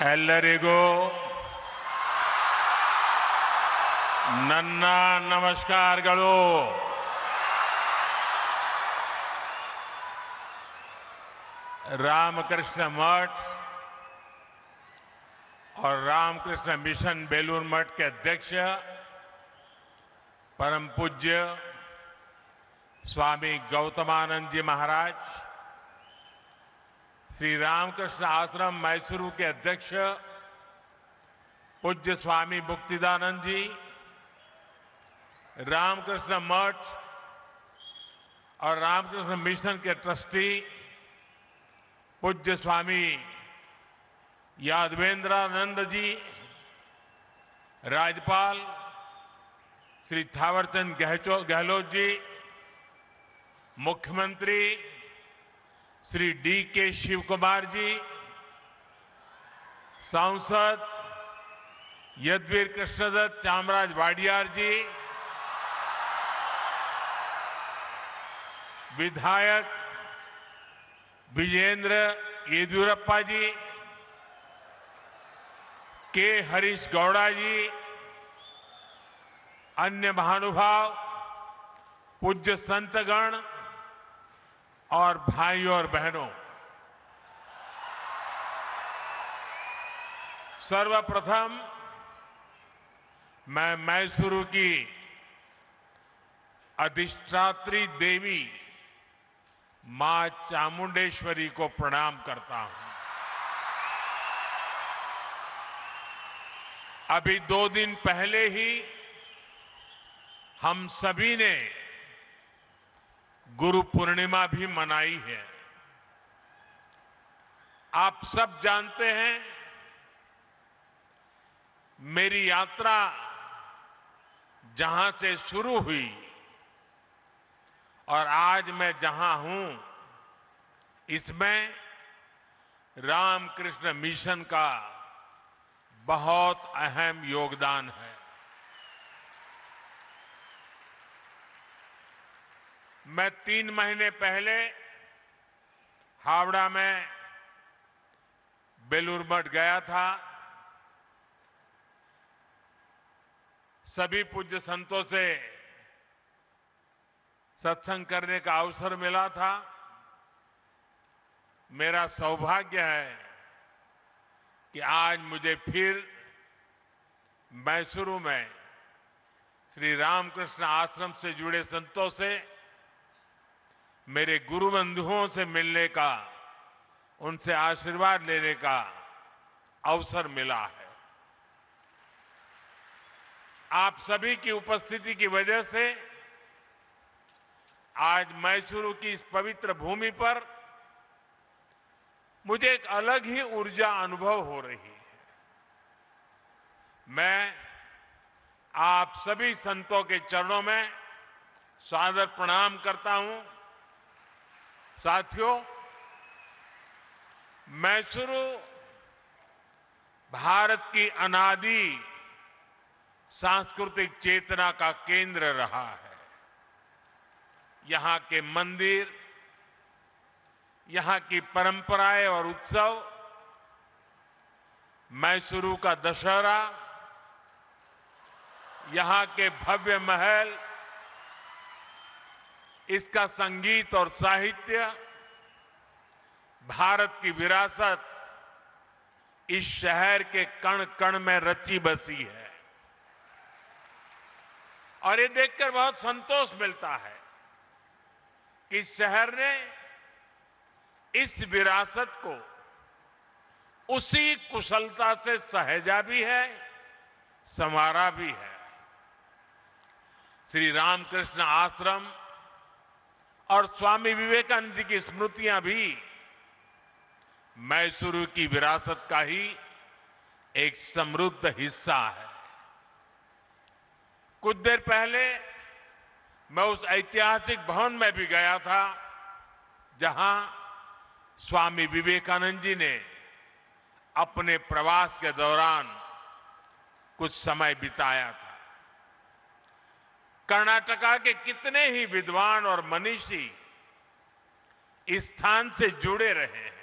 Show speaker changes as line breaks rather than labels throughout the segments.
ಎಲ್ಲರಿಗೂ ನನ್ನ ನಮಸ್ಕಾರಗಳು। रामकृष्ण मठ और रामकृष्ण मिशन बेलूर मठ के अध्यक्ष परम पूज्य स्वामी गौतमानंद जी महाराज, श्री रामकृष्ण आश्रम मैसूरू के अध्यक्ष पूज्य स्वामी मुक्तिदानंद जी, रामकृष्ण मठ और रामकृष्ण मिशन के ट्रस्टी पूज्य स्वामी यादवेंद्रानंद जी, राज्यपाल श्री थावरचंद गहलोत जी, मुख्यमंत्री श्री D.K. शिवकुमार जी, सांसद यदुवीर कृष्णदत्त चामराज वाडियार जी, विधायक विजेंद्र येदियुरप्पा जी, के हरीश गौड़ा जी, अन्य महानुभाव, पूज्य संतगण और भाइयों और बहनों, सर्वप्रथम मैं मैसूरू की अधिष्ठात्री देवी मां चामुंडेश्वरी को प्रणाम करता हूं। अभी 2 दिन पहले ही हम सभी ने गुरु पूर्णिमा भी मनाई है। आप सब जानते हैं, मेरी यात्रा जहां से शुरू हुई और आज मैं जहां हूं, इसमें रामकृष्ण मिशन का बहुत अहम योगदान है। मैं 3 महीने पहले हावड़ा में बेलूर मठ गया था। सभी पूज्य संतों से सत्संग करने का अवसर मिला था। मेरा सौभाग्य है कि आज मुझे फिर मैसूरू में श्री रामकृष्ण आश्रम से जुड़े संतों से, मेरे गुरु बंधुओं से मिलने का, उनसे आशीर्वाद लेने का अवसर मिला है। आप सभी की उपस्थिति की वजह से आज मैसूरू की इस पवित्र भूमि पर मुझे एक अलग ही ऊर्जा अनुभव हो रही है। मैं आप सभी संतों के चरणों में सादर प्रणाम करता हूं। साथियों, मैसूरू भारत की अनादि सांस्कृतिक चेतना का केंद्र रहा है। यहां के मंदिर, यहां की परंपराएं और उत्सव, मैसूरू का दशहरा, यहां के भव्य महल, इसका संगीत और साहित्य, भारत की विरासत इस शहर के कण कण में रची बसी है। और ये देखकर बहुत संतोष मिलता है कि इस शहर ने इस विरासत को उसी कुशलता से सहेजा भी है, संवारा भी है। श्री रामकृष्ण आश्रम और स्वामी विवेकानंद जी की स्मृतियां भी मैसूरू की विरासत का ही एक समृद्ध हिस्सा है। कुछ देर पहले मैं उस ऐतिहासिक भवन में भी गया था जहां स्वामी विवेकानंद जी ने अपने प्रवास के दौरान कुछ समय बिताया था। कर्नाटका के कितने ही विद्वान और मनीषी इस स्थान से जुड़े रहे हैं।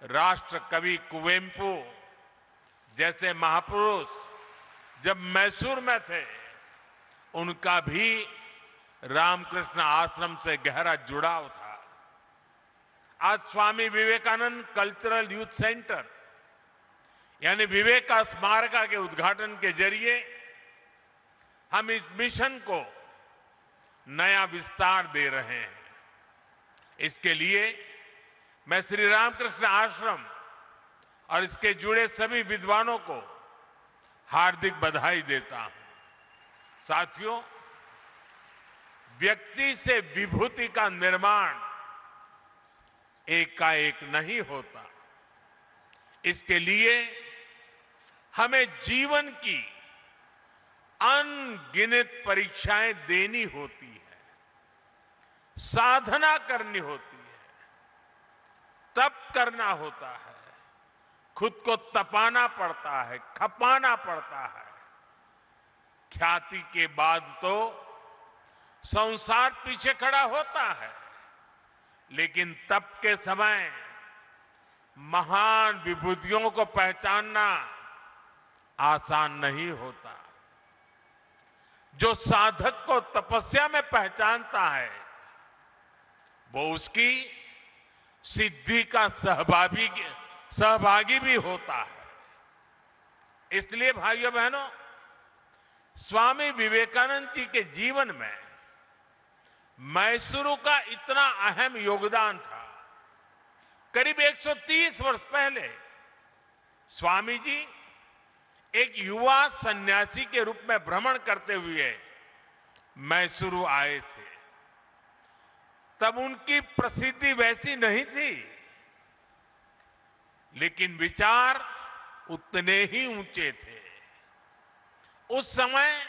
राष्ट्र कवि कुवेंपु जैसे महापुरुष जब मैसूर में थे, उनका भी रामकृष्ण आश्रम से गहरा जुड़ाव था। आज Swami Vivekananda cultural youth centre यानी विवेक का स्मारका के उद्घाटन के जरिए हम इस मिशन को नया विस्तार दे रहे हैं। इसके लिए मैं श्री रामकृष्ण आश्रम और इसके जुड़े सभी विद्वानों को हार्दिक बधाई देता हूं। साथियों, व्यक्ति से विभूति का निर्माण एकाएक नहीं होता। इसके लिए हमें जीवन की अनगिनत परीक्षाएं देनी होती है, साधना करनी होती है, तप करना होता है, खुद को तपाना पड़ता है, खपाना पड़ता है। ख्याति के बाद तो संसार पीछे खड़ा होता है, लेकिन तप के समय महान विभूतियों को पहचानना आसान नहीं होता। जो साधक को तपस्या में पहचानता है, वो उसकी सिद्धि का सहभागी भी होता है। इसलिए भाइयों बहनों, स्वामी विवेकानंद जी के जीवन में मैसूरू का इतना अहम योगदान था। करीब 130 वर्ष पहले स्वामी जी एक युवा सन्यासी के रूप में भ्रमण करते हुए मैसूरू आए थे। तब उनकी प्रसिद्धि वैसी नहीं थी, लेकिन विचार उतने ही ऊंचे थे। उस समय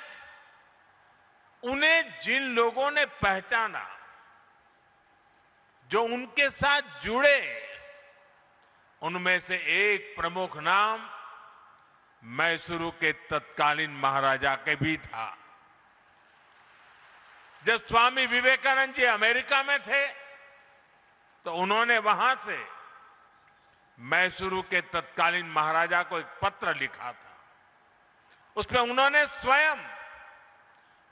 उन्हें जिन लोगों ने पहचाना, जो उनके साथ जुड़े, उनमें से एक प्रमुख नाम मैसूरू के तत्कालीन महाराजा के भी था। जब स्वामी विवेकानंद जी अमेरिका में थे, तो उन्होंने वहां से मैसूरू के तत्कालीन महाराजा को एक पत्र लिखा था। उसमें उन्होंने स्वयं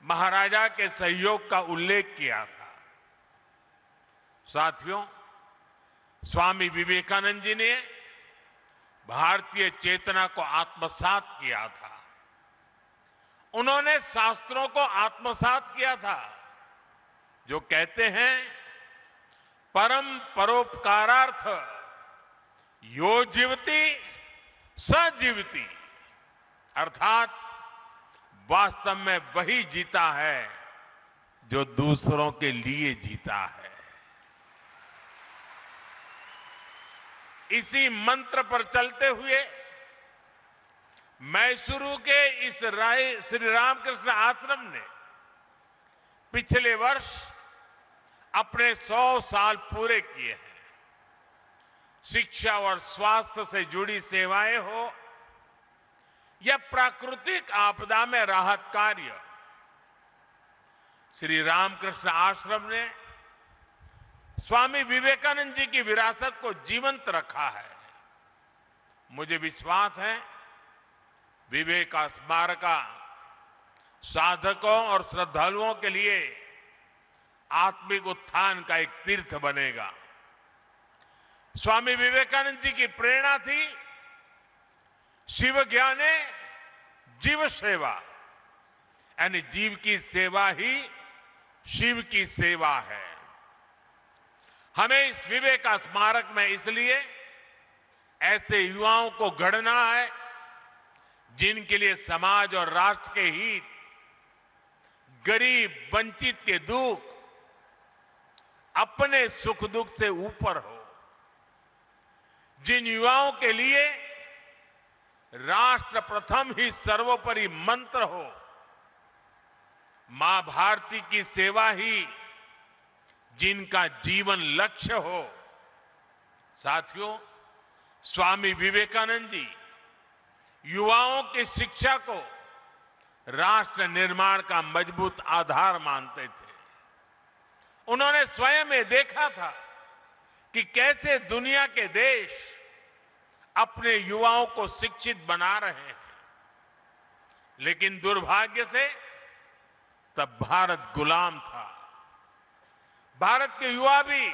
महाराजा के सहयोग का उल्लेख किया था। साथियों, स्वामी विवेकानंद जी ने भारतीय चेतना को आत्मसात किया था। उन्होंने शास्त्रों को आत्मसात किया था, जो कहते हैं परम परोपकारार्थ यो जीवति स जीवति, अर्थात वास्तव में वही जीता है जो दूसरों के लिए जीता है। इसी मंत्र पर चलते हुए मैसूरू के इस श्री रामकृष्ण आश्रम ने पिछले वर्ष अपने 100 साल पूरे किए हैं। शिक्षा और स्वास्थ्य से जुड़ी सेवाएं हो या प्राकृतिक आपदा में राहत कार्य, श्री रामकृष्ण आश्रम ने स्वामी विवेकानंद जी की विरासत को जीवंत रखा है। मुझे विश्वास है विवेक का स्मारका साधकों और श्रद्धालुओं के लिए आत्मिक उत्थान का एक तीर्थ बनेगा। स्वामी विवेकानंद जी की प्रेरणा थी शिव ज्ञाने जीव सेवा, यानी जीव की सेवा ही शिव की सेवा है। हमें इस विवेक का स्मारक में इसलिए ऐसे युवाओं को गढ़ना है जिनके लिए समाज और राष्ट्र के हित, गरीब वंचित के दुख अपने सुख दुख से ऊपर हो, जिन युवाओं के लिए राष्ट्र प्रथम ही सर्वोपरि मंत्र हो, मां भारती की सेवा ही जिनका जीवन लक्ष्य हो। साथियों, स्वामी विवेकानंद जी युवाओं की शिक्षा को राष्ट्र निर्माण का मजबूत आधार मानते थे। उन्होंने स्वयं ये देखा था कि कैसे दुनिया के देश अपने युवाओं को शिक्षित बना रहे हैं। लेकिन दुर्भाग्य से तब भारत गुलाम था। भारत के युवा भी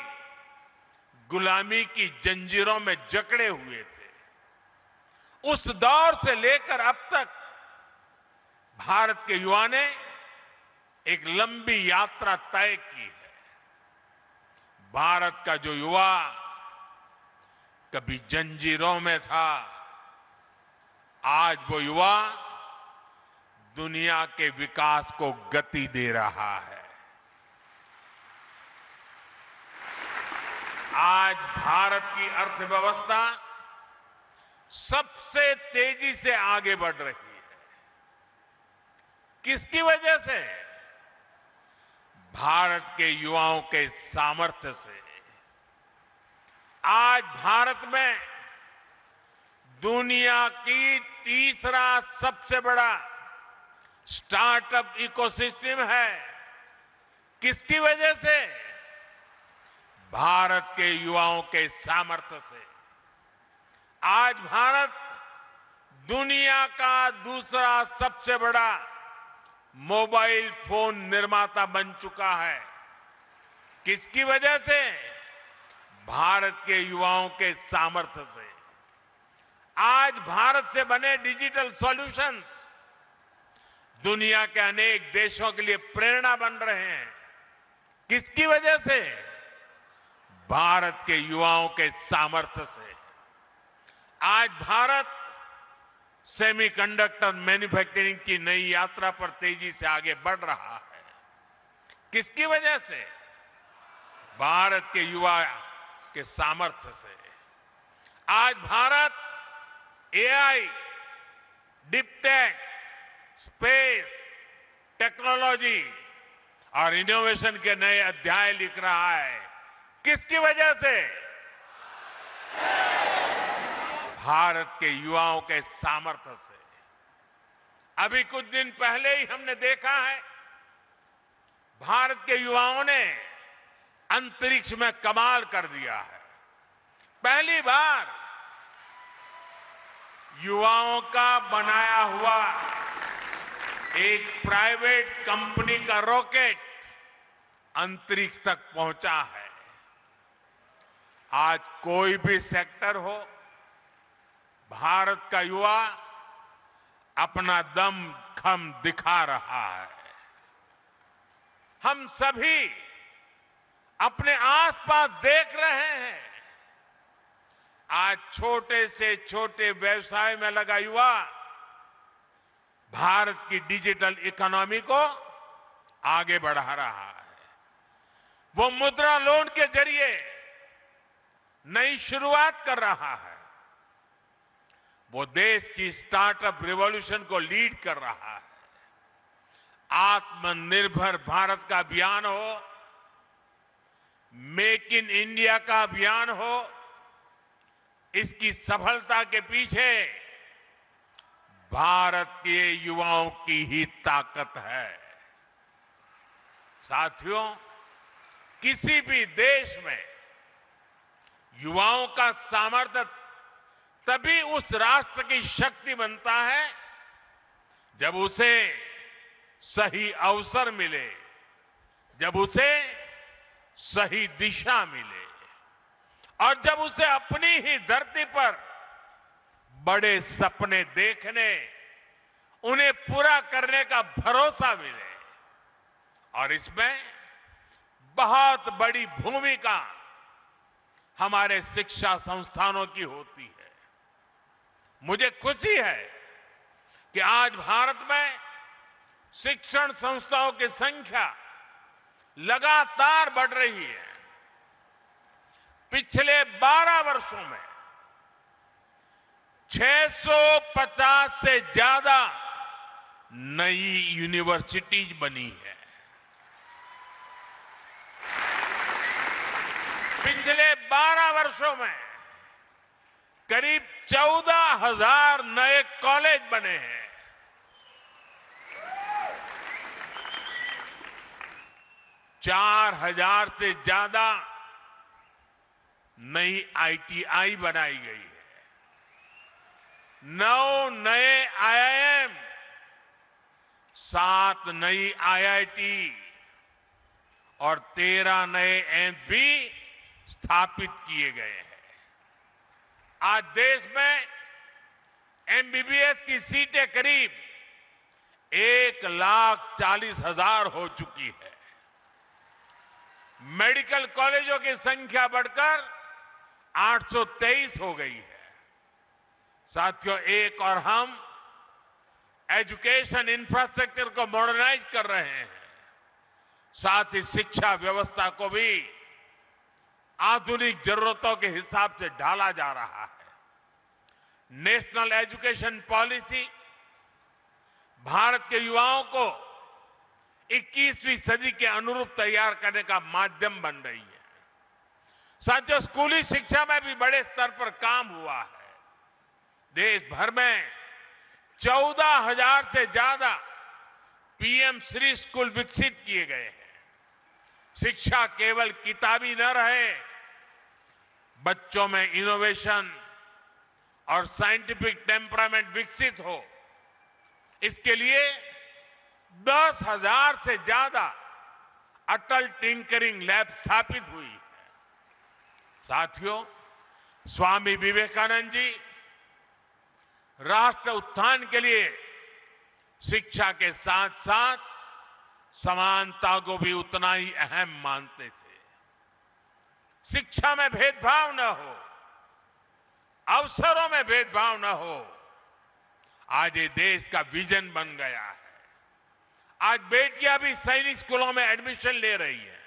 गुलामी की जंजीरों में जकड़े हुए थे। उस दौर से लेकर अब तक भारत के युवा ने एक लंबी यात्रा तय की है। भारत का जो युवा कभी जंजीरों में था, आज वो युवा दुनिया के विकास को गति दे रहा है। आज भारत की अर्थव्यवस्था सबसे तेजी से आगे बढ़ रही है। किसकी वजह से? भारत के युवाओं के सामर्थ्य से। आज भारत में दुनिया की तीसरा सबसे बड़ा स्टार्टअप इकोसिस्टम है। किसकी वजह से? भारत के युवाओं के सामर्थ्य से। आज भारत दुनिया का दूसरा सबसे बड़ा मोबाइल फोन निर्माता बन चुका है। किसकी वजह से? भारत के युवाओं के सामर्थ्य से। आज भारत से बने डिजिटल सॉल्यूशंस दुनिया के अनेक देशों के लिए प्रेरणा बन रहे हैं। किसकी वजह से? भारत के युवाओं के सामर्थ्य से। आज भारत सेमीकंडक्टर मैन्युफैक्चरिंग की नई यात्रा पर तेजी से आगे बढ़ रहा है। किसकी वजह से? भारत के युवा के सामर्थ्य से। आज Bharat AI, deep tech, space, technology और इनोवेशन के नए अध्याय लिख रहा है। किसकी वजह से? भारत के युवाओं के सामर्थ्य से। अभी कुछ दिन पहले ही हमने देखा है, भारत के युवाओं ने अंतरिक्ष में कमाल कर दिया है। पहली बार युवाओं का बनाया हुआ एक प्राइवेट कंपनी का रॉकेट अंतरिक्ष तक पहुंचा है। आज कोई भी सेक्टर हो, भारत का युवा अपना दम खम दिखा रहा है। हम सभी अपने आसपास देख रहे हैं, आज छोटे से छोटे व्यवसाय में लगा युवा भारत की डिजिटल इकोनॉमी को आगे बढ़ा रहा है। वो मुद्रा लोन के जरिए नई शुरुआत कर रहा है। वो देश की स्टार्टअप रिवॉल्यूशन को लीड कर रहा है। आत्मनिर्भर भारत का अभियान हो, मेक इन इंडिया का अभियान हो, इसकी सफलता के पीछे भारत के युवाओं की ही ताकत है। साथियों, किसी भी देश में युवाओं का सामर्थ्य तभी उस राष्ट्र की शक्ति बनता है जब उसे सही अवसर मिले, जब उसे सही दिशा मिले और जब उसे अपनी ही धरती पर बड़े सपने देखने, उन्हें पूरा करने का भरोसा मिले। और इसमें बहुत बड़ी भूमिका हमारे शिक्षा संस्थानों की होती है। मुझे खुशी है कि आज भारत में शिक्षण संस्थाओं की संख्या लगातार बढ़ रही है। पिछले 12 वर्षों में 650 से ज्यादा नई यूनिवर्सिटीज बनी है। पिछले 12 वर्षों में करीब 14,000 नए कॉलेज बने हैं। 4,000 से ज्यादा नई आईटीआई बनाई गई है। 9 नए IIM, 7 नई IIT और 13 नए एम्स भी स्थापित किए गए हैं। आज देश में MBBS की सीटें करीब 1,40,000 हो चुकी है। मेडिकल कॉलेजों की संख्या बढ़कर 823 हो गई है। साथियों, एक और हम एजुकेशन इंफ्रास्ट्रक्चर को मॉडर्नाइज कर रहे हैं, साथ ही शिक्षा व्यवस्था को भी आधुनिक जरूरतों के हिसाब से ढाला जा रहा है। नेशनल एजुकेशन पॉलिसी भारत के युवाओं को 21वीं सदी के अनुरूप तैयार करने का माध्यम बन रही है। साथियों, स्कूली शिक्षा में भी बड़े स्तर पर काम हुआ है। देश भर में 14,000 से ज्यादा PM श्री स्कूल विकसित किए गए हैं। शिक्षा केवल किताबी न रहे, बच्चों में इनोवेशन और साइंटिफिक टेम्परामेंट विकसित हो, इसके लिए 10,000 से ज्यादा अटल टिंकरिंग लैब स्थापित हुई है। साथियों, स्वामी विवेकानंद जी राष्ट्र उत्थान के लिए शिक्षा के साथ साथ समानता को भी उतना ही अहम मानते थे। शिक्षा में भेदभाव न हो, अवसरों में भेदभाव न हो, आज ये देश का विजन बन गया है। आज बेटियां भी सैनिक स्कूलों में एडमिशन ले रही हैं।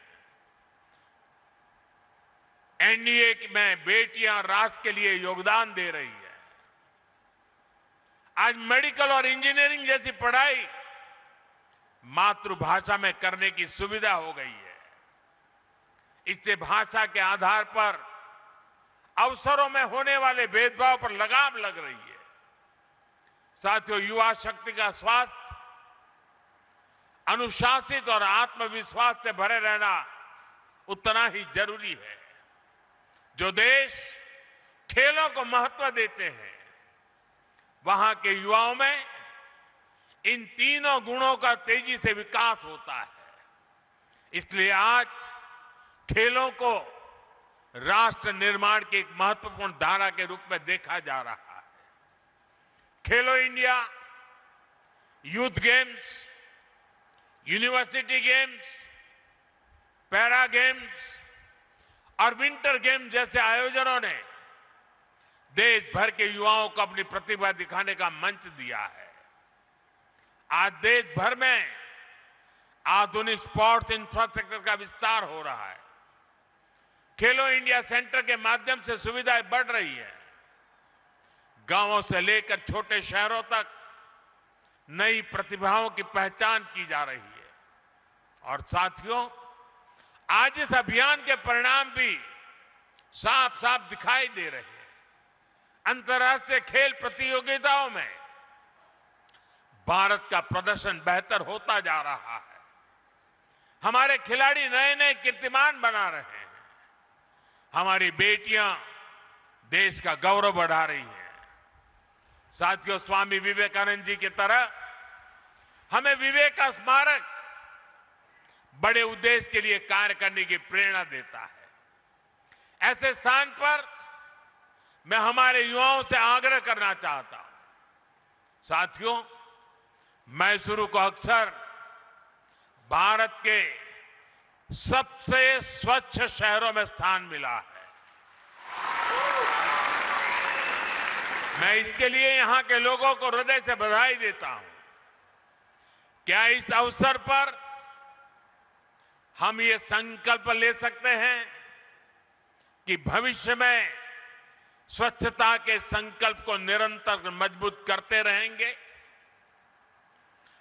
NDA में बेटियां राष्ट्र के लिए योगदान दे रही है। आज मेडिकल और इंजीनियरिंग जैसी पढ़ाई मातृभाषा में करने की सुविधा हो गई है। इससे भाषा के आधार पर अवसरों में होने वाले भेदभाव पर लगाम लग रही है। साथियों, युवा शक्ति का स्वास्थ्य, अनुशासित और आत्मविश्वास से भरे रहना उतना ही जरूरी है। जो देश खेलों को महत्व देते हैं, वहां के युवाओं में इन तीनों गुणों का तेजी से विकास होता है। इसलिए आज खेलों को राष्ट्र निर्माण की एक महत्वपूर्ण धारा के रूप में देखा जा रहा है। खेलो India, youth games, university games, para games और विंटर गेम्स जैसे आयोजनों ने देश भर के युवाओं को अपनी प्रतिभा दिखाने का मंच दिया है। आज देश भर में आधुनिक स्पोर्ट्स इंफ्रास्ट्रक्चर का विस्तार हो रहा है। खेलो इंडिया सेंटर के माध्यम से सुविधाएं बढ़ रही है। गांवों से लेकर छोटे शहरों तक नई प्रतिभाओं की पहचान की जा रही है। और साथियों, आज इस अभियान के परिणाम भी साफ साफ दिखाई दे रहे हैं। अंतर्राष्ट्रीय खेल प्रतियोगिताओं में भारत का प्रदर्शन बेहतर होता जा रहा है। हमारे खिलाड़ी नए नए कीर्तिमान बना रहे हैं। हमारी बेटियां देश का गौरव बढ़ा रही हैं। साथियों, स्वामी विवेकानंद जी की तरह हमें विवेक का स्मारक बड़े उद्देश्य के लिए कार्य करने की प्रेरणा देता है। ऐसे स्थान पर मैं हमारे युवाओं से आग्रह करना चाहता हूं। साथियों, मैसूरू को अक्सर भारत के सबसे स्वच्छ शहरों में स्थान मिला है। मैं इसके लिए यहां के लोगों को हृदय से बधाई देता हूं। क्या इस अवसर पर हम ये संकल्प ले सकते हैं कि भविष्य में स्वच्छता के संकल्प को निरंतर मजबूत करते रहेंगे?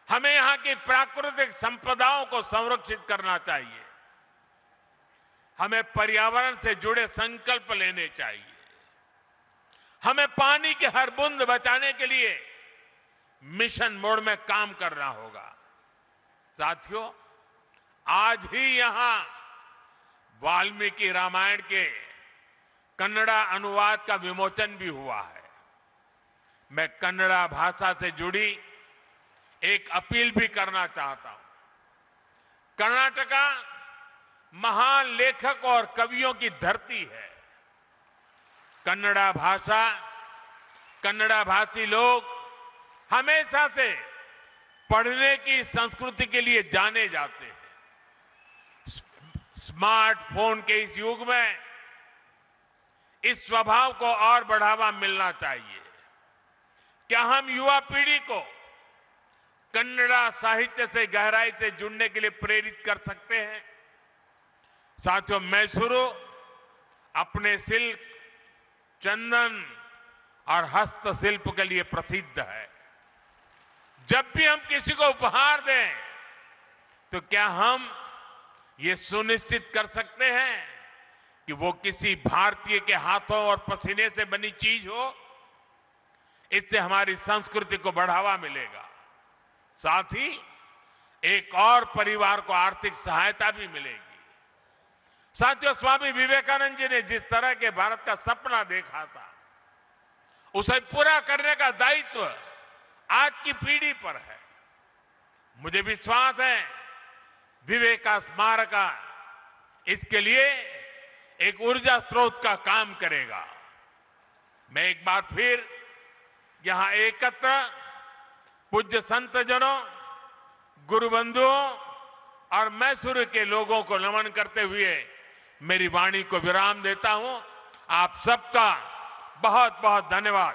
हमें यहां की प्राकृतिक संपदाओं को संरक्षित करना चाहिए। हमें पर्यावरण से जुड़े संकल्प लेने चाहिए। हमें पानी की हर बूंद बचाने के लिए मिशन मोड में काम करना होगा। साथियों, आज ही यहां वाल्मीकि रामायण के कन्नड़ा अनुवाद का विमोचन भी हुआ है। मैं कन्नड़ा भाषा से जुड़ी एक अपील भी करना चाहता हूं। कर्नाटका महान लेखक और कवियों की धरती है। कन्नड़ा भाषा, कन्नड़ा भाषी लोग हमेशा से पढ़ने की संस्कृति के लिए जाने जाते हैं। स्मार्टफोन के इस युग में इस स्वभाव को और बढ़ावा मिलना चाहिए। क्या हम युवा पीढ़ी को कन्नड़ा साहित्य से गहराई से जुड़ने के लिए प्रेरित कर सकते हैं? साथियों, मैसूरू अपने सिल्क, चंदन और हस्तशिल्प के लिए प्रसिद्ध है। जब भी हम किसी को उपहार दें तो क्या हम ये सुनिश्चित कर सकते हैं कि वो किसी भारतीय के हाथों और पसीने से बनी चीज हो? इससे हमारी संस्कृति को बढ़ावा मिलेगा, साथ ही एक और परिवार को आर्थिक सहायता भी मिलेगी। साथियों, स्वामी विवेकानंद जी ने जिस तरह के भारत का सपना देखा था, उसे पूरा करने का दायित्व आज की पीढ़ी पर है। मुझे विश्वास है विवेका स्मारक इसके लिए एक ऊर्जा स्रोत का काम करेगा। मैं एक बार फिर यहां एकत्र पूज्य संत जनों, गुरु बंधुओं और मैसूरू के लोगों को नमन करते हुए मेरी वाणी को विराम देता हूं। आप सबका बहुत बहुत धन्यवाद।